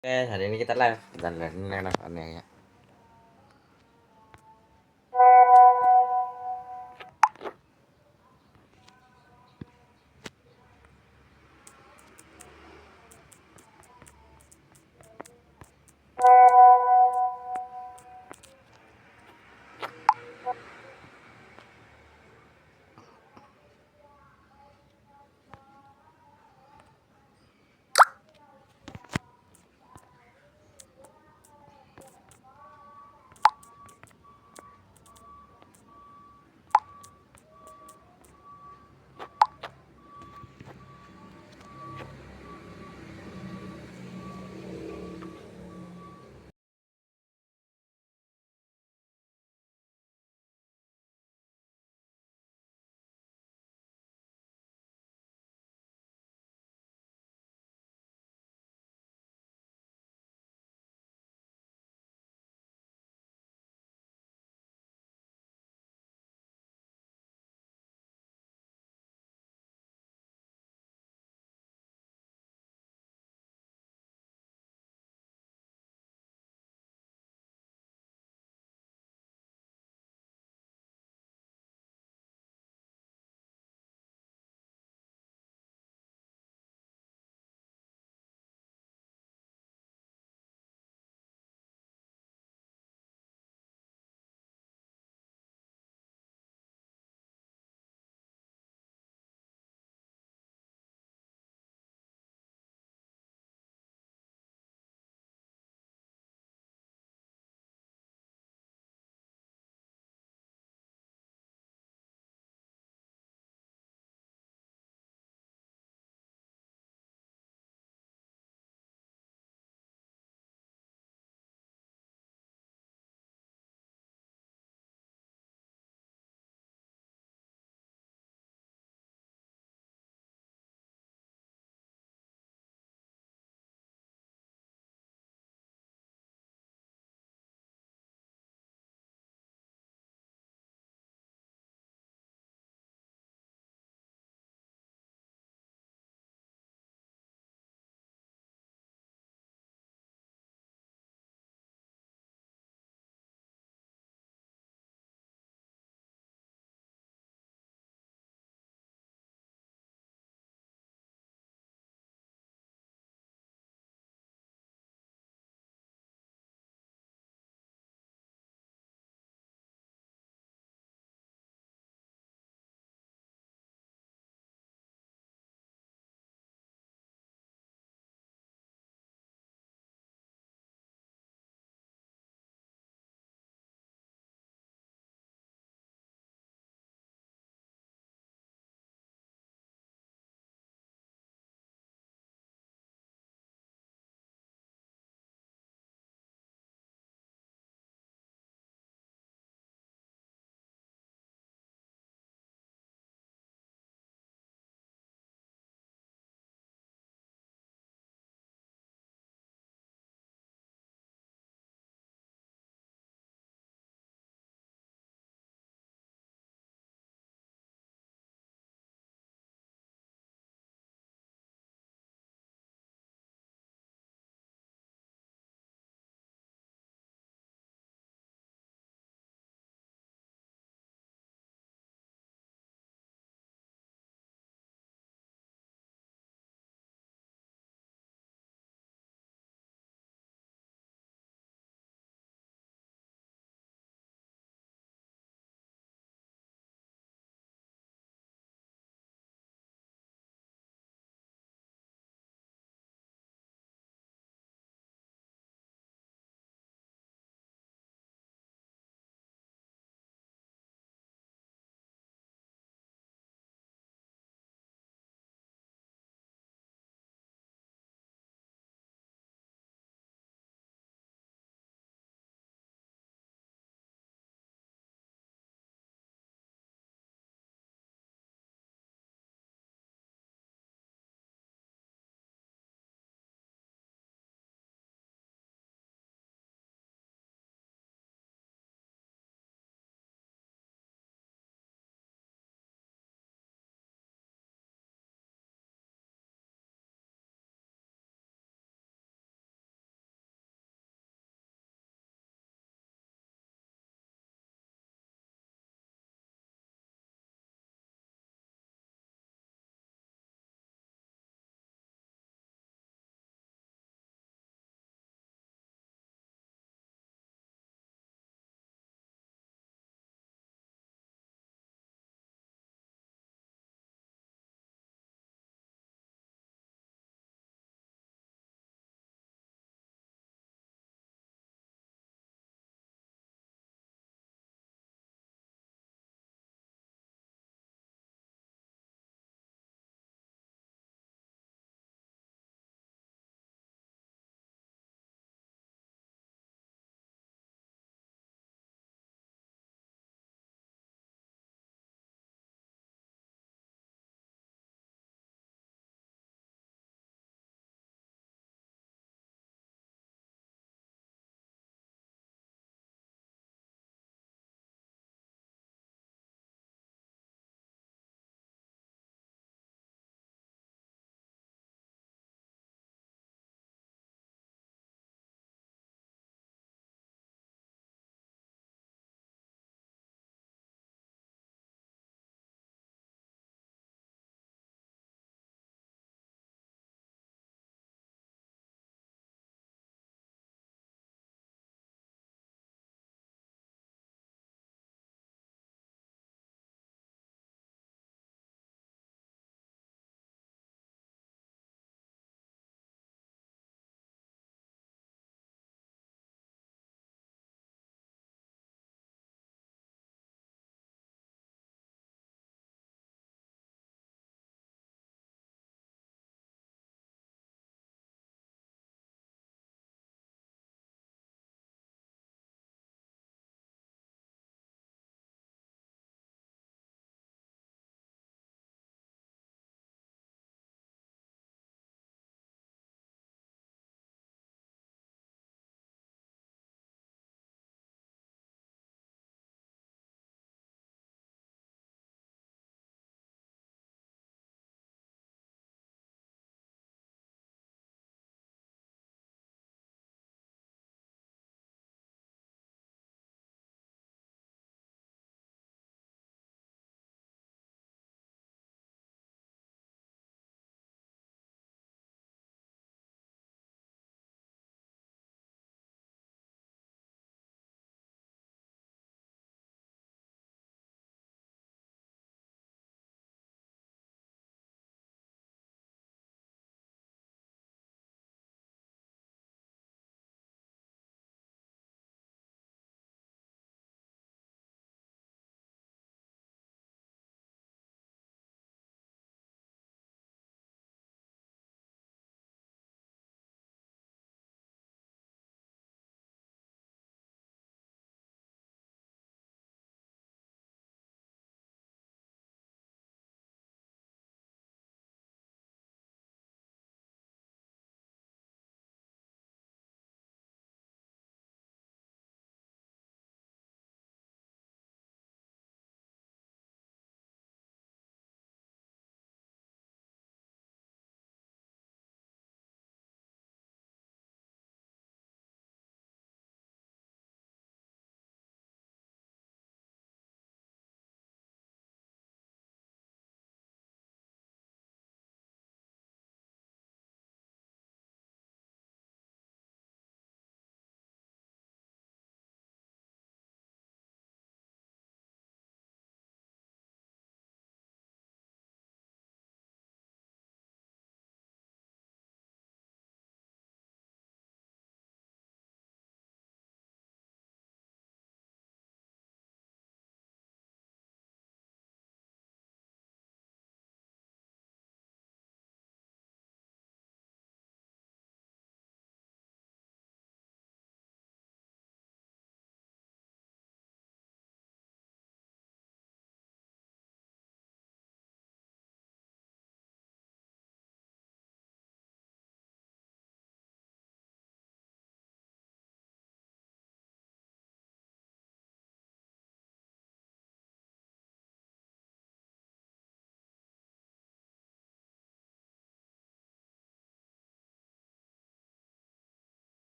Oke, hari ini kita live dan live aneh ya.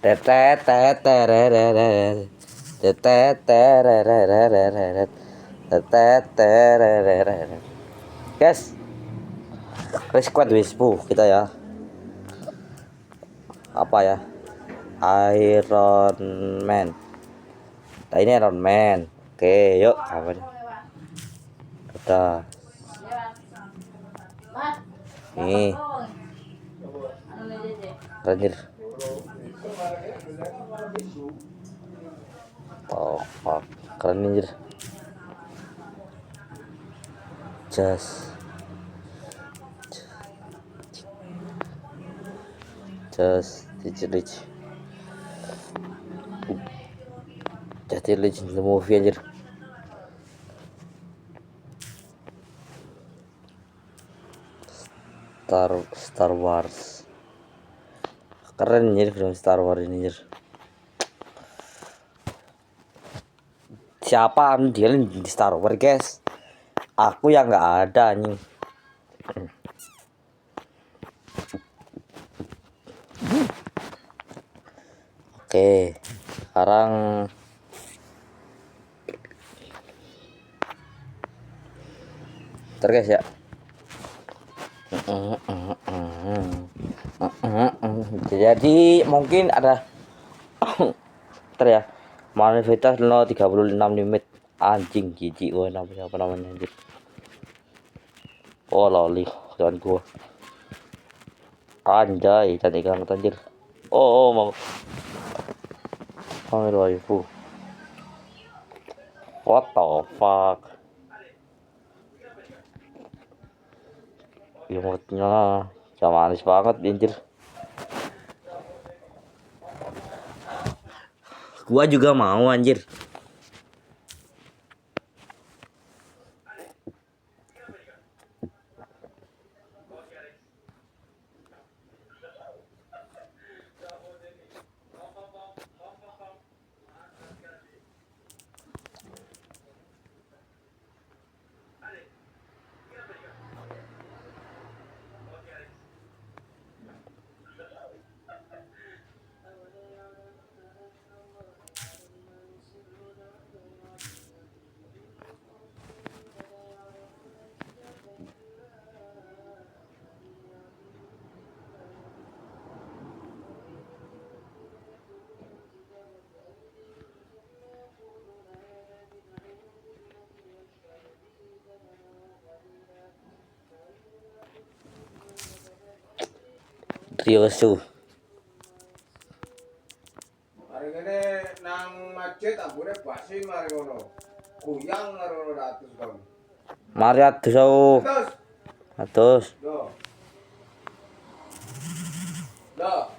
Tetet tereret. Tetet tereret. Tetet tereret. Guys, squad wis kita ya. Apa ya? Iron Man. Nah, ini Iron Man. Oke, yuk kawan. Udah. Nih. Anjir. Oh, fuck. Keren anjir. Just rich. Just rich in the movie anjir. Star Wars. Keren anjir film Star Wars ini anjir. Siapa dia di Star Wars, guys? Aku yang nggak ada anjing. Oke, sekarang guys ya. Jadi mungkin ada ntar ya, manifestas 36 limit anjing jijik gua namanya apa namanya anjir. Oh loli jangan gua anjay cantik banget anjir. Oh mau waifu. What the fuck, emotnya manis banget anjir. Gua juga mau anjir. Ryosu. Mari kene nang masjid ambune basi mari ngono. Kuyang karo ngono atus kon. Mari atus au. Atus. Loh. Loh.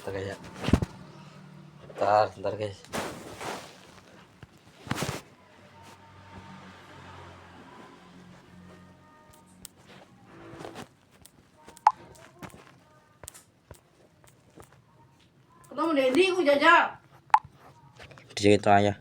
Bentar guys ya. Bentar guys. Ketemu Dedi ku jajal. Di sini aja.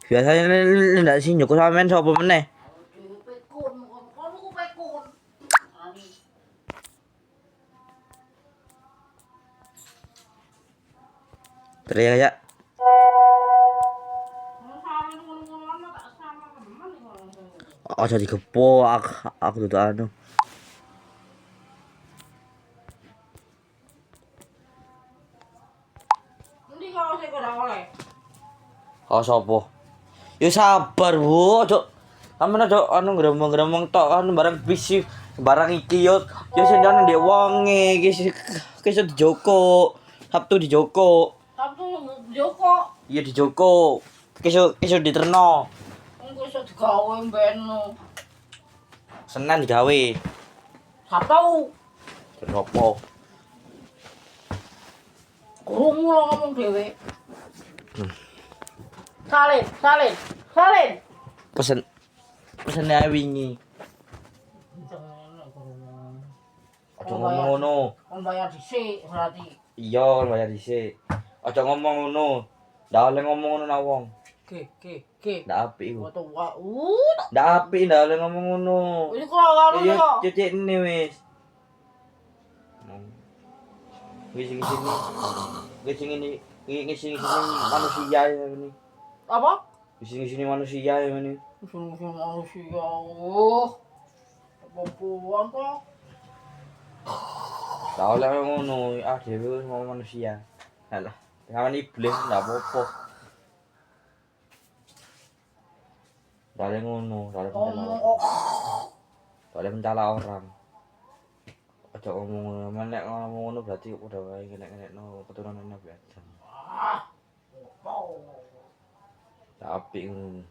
Biasanya ndak sih nyukup sampean sapa meneh? Pekun, kono ku pekun. Ani. Teriak ya. Aja digepok aku tuh anu. Nanti kalau saya kurang oleh. Oh sopo? Ya sabar, Bu. Cok. Aman aja anu gremeng-gremeng tok kan barang bisi barang iki yo sing nang ndek wonge iki dijoko. Sabtu dijoko. Sabtu Joko. Iya dijoko. Kesu diterno. Engko iso digawe mbeno. Senin digawe. Sabtu. Sopo? Krungu lo ngomong dhewe. Salin. Pesen ae wingi. Aja ngomong ngono. Kon bayar dhisik berarti. Iya, bayar dhisik. Aja ngomong ngono. Ndak oleh ngomong ngono nak wong. Ke. Ndak apik iku. Foto wa. Ndak apik ndak oleh ngomong ngono. Wis kok karo Iya, kok. cecekne wis. Wis sini. Wis sini manusia ini. Apa? Wis sini manusia ini. Sungguh manusia. Oh. Perempuan kok. Ndak oleh ngono, dhewe wis mau manusia. Alah, ngawan iblis ndak apa-apa. Ndak oleh ngono, ndak oleh mencela. Ndak oleh mencela orang. Aja ngomong ngono, nek ngomong ngono berarti udah wae nek-nekno keturunan Nabi Adam. Ndak apik ngono.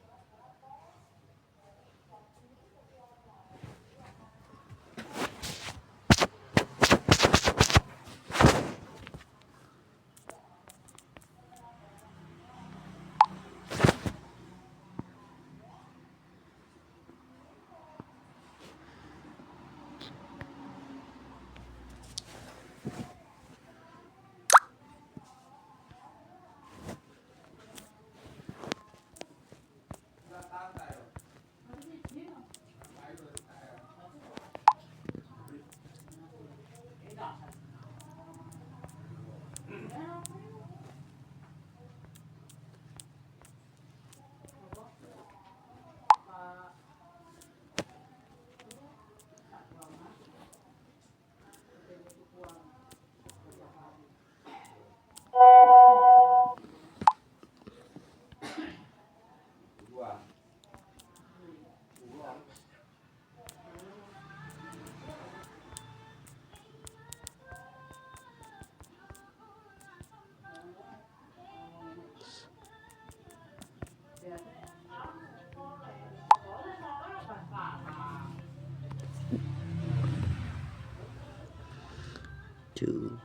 Two.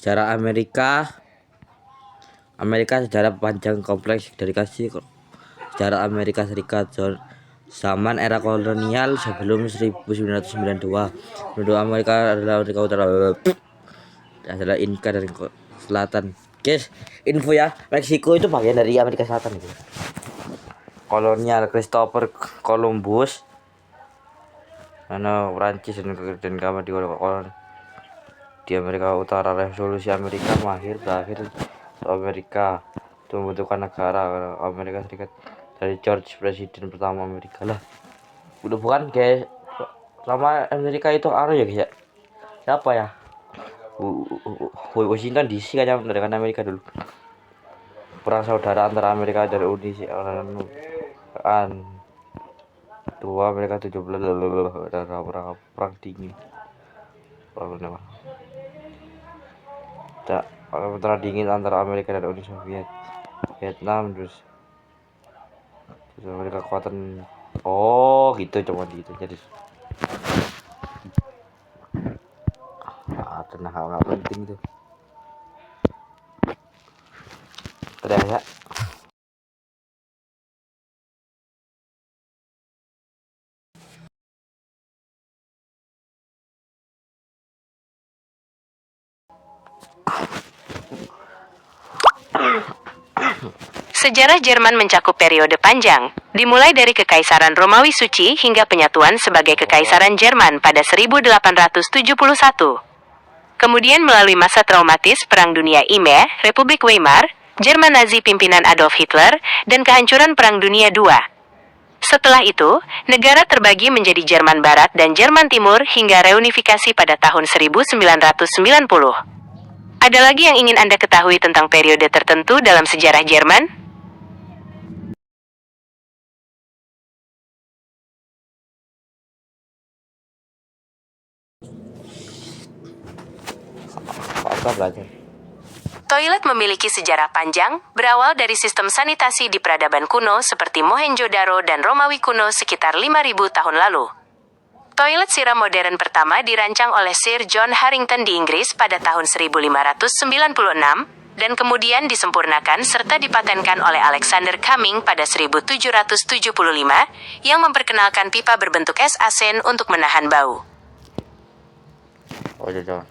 Sejarah Amerika sejarah panjang kompleks dari kasih sejarah Amerika Serikat zaman era kolonial sebelum 1992. Penduduk Amerika adalah Amerika Utara adalah Inka dari Selatan. Guys, info ya, Meksiko itu bagian dari Amerika Selatan itu. Kolonial Christopher Columbus Prancis dan kawan di Amerika Utara. Revolusi Amerika berakhir Amerika itu membentukkan negara Amerika Serikat dari George presiden pertama Amerika lah. Udah bukan guys, pertama Amerika itu ya guys ya, siapa ya, Washington DC kan yang mendirikan Amerika dulu. Perang saudara antara Amerika dan Uni kan dua Amerika 17 perang dingin, perang dingin antara Amerika dan Uni Soviet, Vietnam, terus Amerika kekuatan gitu, cuma gitu jadi tenang, nggak penting itu ternyata. Sejarah Jerman mencakup periode panjang, dimulai dari Kekaisaran Romawi Suci hingga penyatuan sebagai Kekaisaran Jerman pada 1871. Kemudian melalui masa traumatis Perang Dunia I, Republik Weimar, Jerman Nazi pimpinan Adolf Hitler, dan kehancuran Perang Dunia II. Setelah itu, negara terbagi menjadi Jerman Barat dan Jerman Timur hingga reunifikasi pada tahun 1990. Ada lagi yang ingin Anda ketahui tentang periode tertentu dalam sejarah Jerman? Apa belajar? Toilet memiliki sejarah panjang, berawal dari sistem sanitasi di peradaban kuno seperti Mohenjo-daro dan Romawi kuno sekitar 5.000 tahun lalu. Toilet siram modern pertama dirancang oleh Sir John Harington di Inggris pada tahun 1596, dan kemudian disempurnakan serta dipatenkan oleh Alexander Cumming pada 1775, yang memperkenalkan pipa berbentuk es asen untuk menahan bau. Jangan.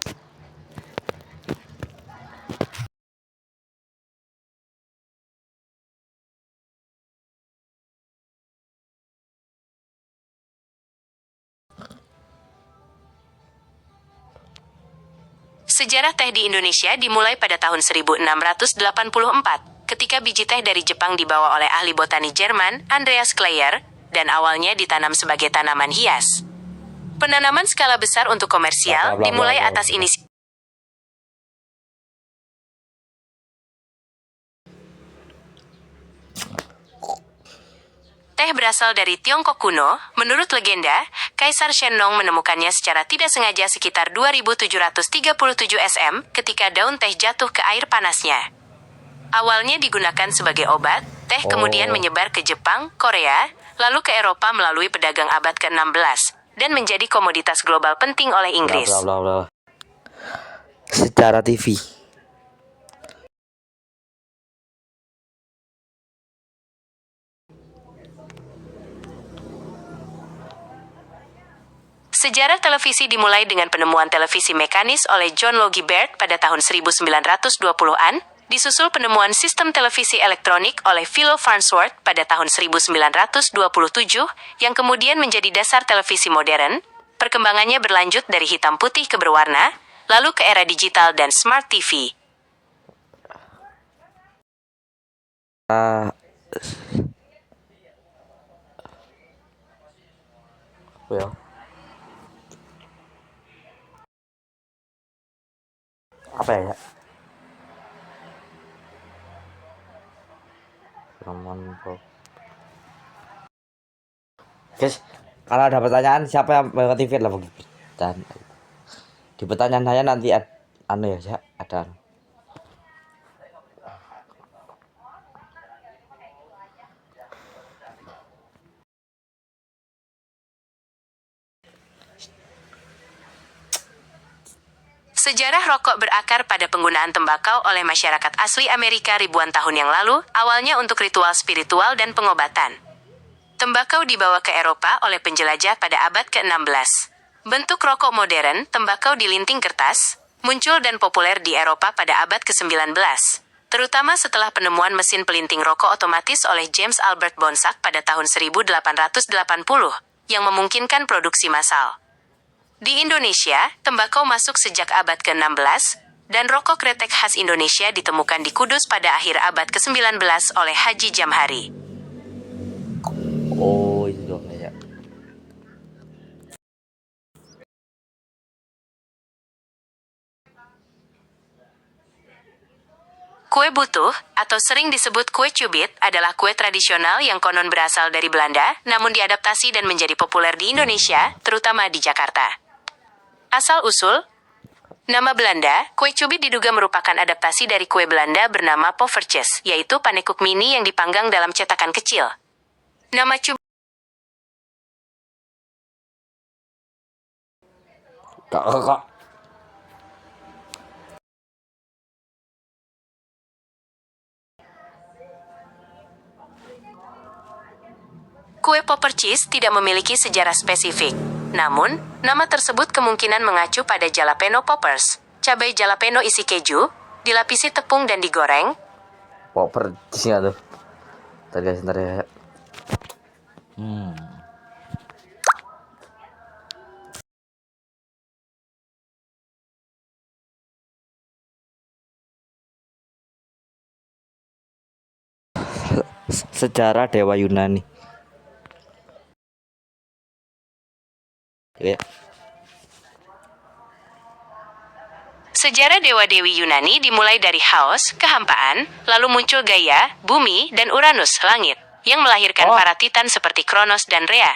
Sejarah teh di Indonesia dimulai pada tahun 1684, ketika biji teh dari Jepang dibawa oleh ahli botani Jerman, Andreas Kleyer, dan awalnya ditanam sebagai tanaman hias. Penanaman skala besar untuk komersial dimulai atas inisiatif. Teh berasal dari Tiongkok kuno. Menurut legenda, Kaisar Shennong menemukannya secara tidak sengaja sekitar 2737 SM ketika daun teh jatuh ke air panasnya. Awalnya digunakan sebagai obat, teh kemudian menyebar ke Jepang, Korea, lalu ke Eropa melalui pedagang abad ke-16, dan menjadi komoditas global penting oleh Inggris. Secara TV. Sejarah televisi dimulai dengan penemuan televisi mekanis oleh John Logie Baird pada tahun 1920-an, disusul penemuan sistem televisi elektronik oleh Philo Farnsworth pada tahun 1927, yang kemudian menjadi dasar televisi modern. Perkembangannya berlanjut dari hitam putih ke berwarna, lalu ke era digital dan smart TV. Apa ya? Guys, kalau ada pertanyaan siapa yang mengaktifkan lah begitu. Dan di pertanyaan saya nanti ada. Sejarah rokok berakar pada penggunaan tembakau oleh masyarakat asli Amerika ribuan tahun yang lalu, awalnya untuk ritual spiritual dan pengobatan. Tembakau dibawa ke Eropa oleh penjelajah pada abad ke-16. Bentuk rokok modern, tembakau di linting kertas, muncul dan populer di Eropa pada abad ke-19, terutama setelah penemuan mesin pelinting rokok otomatis oleh James Albert Bonsack pada tahun 1880. yang memungkinkan produksi massal. Di Indonesia, tembakau masuk sejak abad ke-16, dan rokok kretek khas Indonesia ditemukan di Kudus pada akhir abad ke-19 oleh Haji Jamhari. Oh, itu dong ya. Kue butuh, atau sering disebut kue cubit, adalah kue tradisional yang konon berasal dari Belanda, namun diadaptasi dan menjadi populer di Indonesia, terutama di Jakarta. Asal-usul nama Belanda, kue cubit diduga merupakan adaptasi dari kue Belanda bernama poffertjes, yaitu panekuk mini yang dipanggang dalam cetakan kecil. Nama cubit Kak. kue poffertjes tidak memiliki sejarah spesifik. Namun, nama tersebut kemungkinan mengacu pada jalapeno poppers, cabai jalapeno isi keju, dilapisi tepung dan digoreng. Percis nggak tuh? Ntar ya. Sejarah dewa Yunani. Ya. Sejarah dewa-dewi Yunani dimulai dari Chaos, kehampaan, lalu muncul Gaia, bumi, dan Uranus, langit, yang melahirkan para titan seperti Kronos dan Rhea.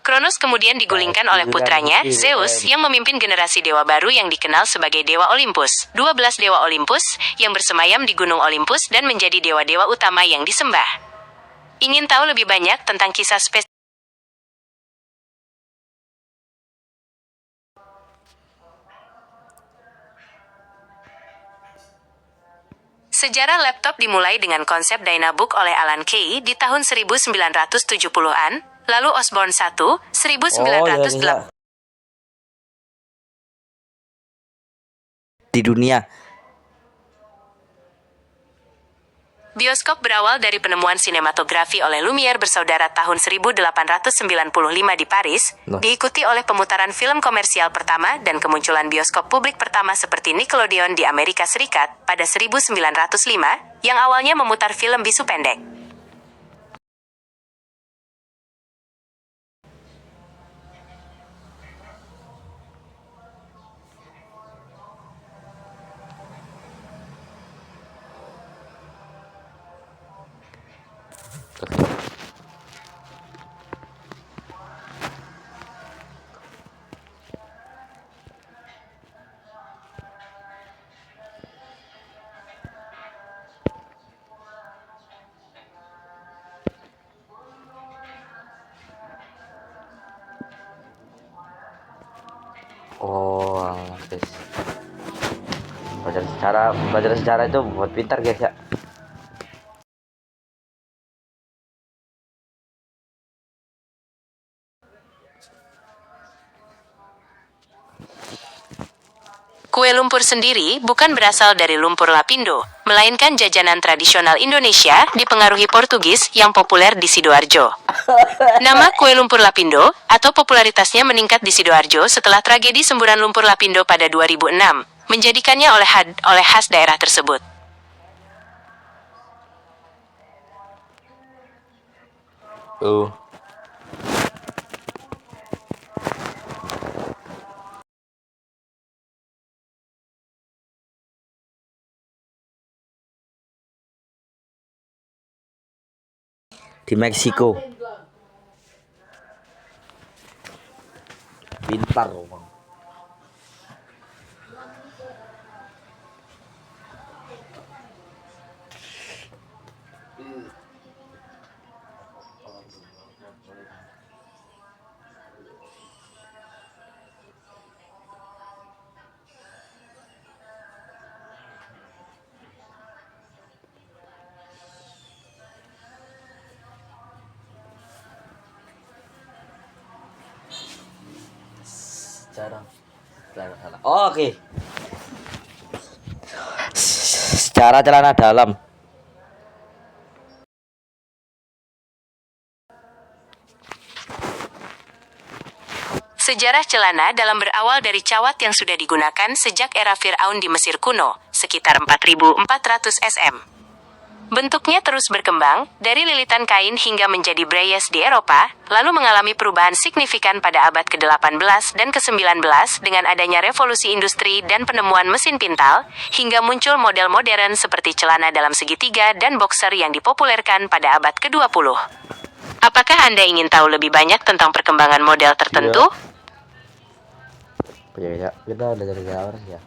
Kronos kemudian digulingkan oleh putranya, Zeus, yang memimpin generasi dewa baru yang dikenal sebagai Dewa Olympus. 12 Dewa Olympus, yang bersemayam di Gunung Olympus dan menjadi dewa-dewa utama yang disembah. Ingin tahu lebih banyak tentang kisah spesies? Sejarah laptop dimulai dengan konsep Dynabook oleh Alan Kay di tahun 1970-an, lalu Osborne 1, 1908. Di dunia. Bioskop berawal dari penemuan sinematografi oleh Lumière bersaudara tahun 1895 di Paris, diikuti oleh pemutaran film komersial pertama dan kemunculan bioskop publik pertama seperti Nickelodeon di Amerika Serikat pada 1905, yang awalnya memutar film bisu pendek. Oh, guys. Belajar sejarah itu buat pintar guys ya. Kue lumpur sendiri bukan berasal dari lumpur lapindo, melainkan jajanan tradisional Indonesia dipengaruhi Portugis yang populer di Sidoarjo. Nama kue lumpur lapindo atau popularitasnya meningkat di Sidoarjo setelah tragedi semburan lumpur lapindo pada 2006, menjadikannya oleh khas daerah tersebut. Di Meksiko. Pintar Bang. Oke. Secara celana dalam. Sejarah celana dalam berawal dari cawat yang sudah digunakan sejak era Fir'aun di Mesir kuno, sekitar 4400 SM. Bentuknya terus berkembang, dari lilitan kain hingga menjadi brayes di Eropa, lalu mengalami perubahan signifikan pada abad ke-18 dan ke-19 dengan adanya revolusi industri dan penemuan mesin pintal, hingga muncul model modern seperti celana dalam segitiga dan boxer yang dipopulerkan pada abad ke-20. Apakah Anda ingin tahu lebih banyak tentang perkembangan model tertentu? Ya, kita udah jadi orang ya.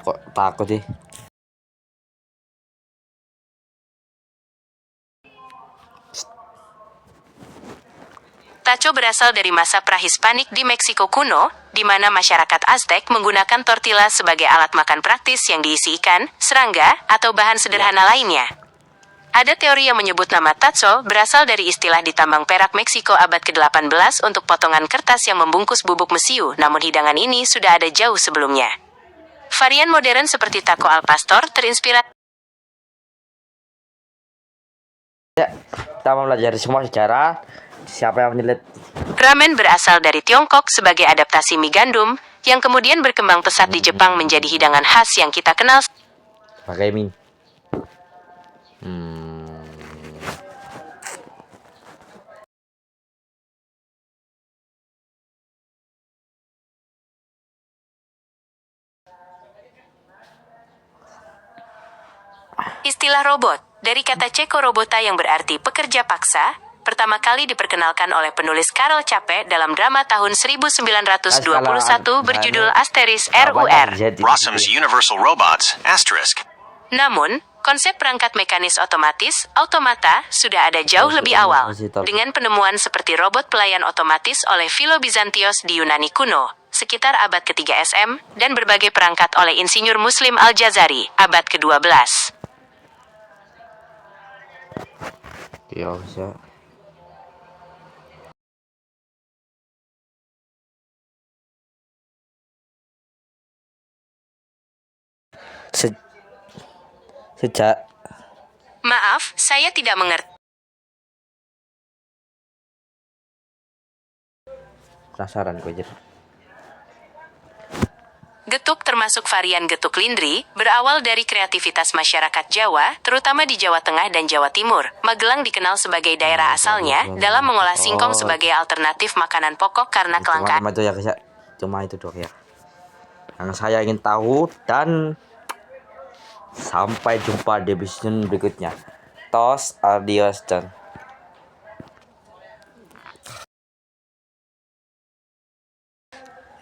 Kok takut sih? Taco berasal dari masa prahispanik di Meksiko kuno, di mana masyarakat Aztec menggunakan tortilla sebagai alat makan praktis yang diisi ikan, serangga, atau bahan sederhana lainnya. Ada teori yang menyebut nama tatsol berasal dari istilah di tambang perak Meksiko abad ke-18 untuk potongan kertas yang membungkus bubuk mesiu, namun hidangan ini sudah ada jauh sebelumnya. Varian modern seperti taco al pastor terinspirasi. Ya, kita mau belajar semua sejarah. Siapa yang menyelit? Ramen berasal dari Tiongkok sebagai adaptasi mie gandum, yang kemudian berkembang pesat di Jepang menjadi hidangan khas yang kita kenal Pakai mie. Istilah robot, dari kata Ceko robota yang berarti pekerja paksa, pertama kali diperkenalkan oleh penulis Karel Čapek dalam drama tahun 1921 berjudul Asteris RUR. Rossum's Universal Robots, asterisk. Namun, konsep perangkat mekanis otomatis, automata, sudah ada jauh lebih awal, dengan penemuan seperti robot pelayan otomatis oleh Philo Bizantios di Yunani kuno, sekitar abad ke-3 SM, dan berbagai perangkat oleh insinyur Muslim Al-Jazari, abad ke-12. Ya, bisa. Sejak Maaf, saya tidak mengerti. penasaran gue jadi. Getuk termasuk varian getuk lindri, berawal dari kreativitas masyarakat Jawa, terutama di Jawa Tengah dan Jawa Timur. Magelang dikenal sebagai daerah asalnya dalam mengolah singkong sebagai alternatif makanan pokok karena kelangkaan. Cuma itu ya guys ya. Cuma itu doang ya. Yang saya ingin tahu, dan sampai jumpa di episode berikutnya. Tos, adios, dan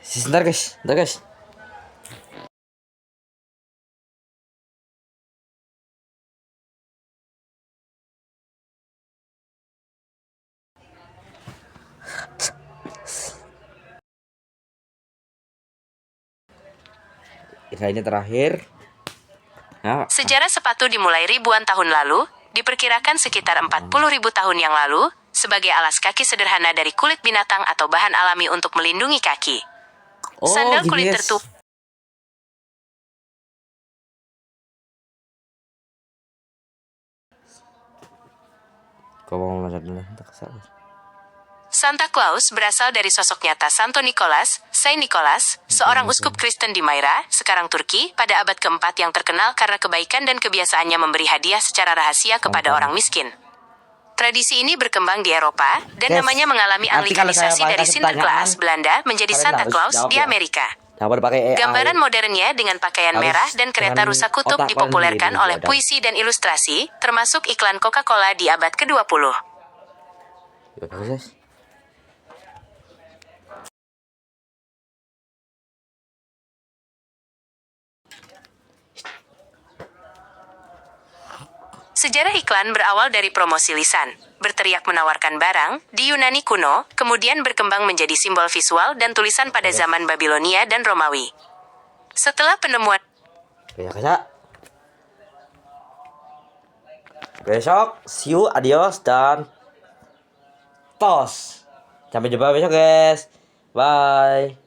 sebentar guys. Ini terakhir. Nah, Sejarah sepatu dimulai ribuan tahun lalu, diperkirakan sekitar 40.000 tahun yang lalu, sebagai alas kaki sederhana dari kulit binatang atau bahan alami untuk melindungi kaki. Sandal gini, kulit guys. tertutup. Kau mau belajar dulu, tak salah. Santa Claus berasal dari sosok nyata Santo Nicholas, Saint Nicholas, seorang uskup Kristen di Myra, sekarang Turki, pada abad keempat yang terkenal karena kebaikan dan kebiasaannya memberi hadiah secara rahasia kepada orang miskin. Tradisi ini berkembang di Eropa, dan Guys, namanya mengalami nanti kalau saya anglikanisasi dari kasih Sinterklaas pertanyaan, Belanda menjadi kalian Santa harus Claus jawab di ya. Amerika. Dapat pakai AI. Gambaran modernnya dengan pakaian Harus merah dan kereta dengan rusa kutub otak dipopulerkan kalian oleh sendiri, puisi dan ilustrasi, termasuk iklan Coca-Cola di abad ke-20. Yaudah guys. Sejarah iklan berawal dari promosi lisan, berteriak menawarkan barang, di Yunani kuno, kemudian berkembang menjadi simbol visual dan tulisan pada zaman Babilonia dan Romawi. Setelah penemuan Ya guys ya. Besok, see you, adios, dan tos. Sampai jumpa besok guys. Bye.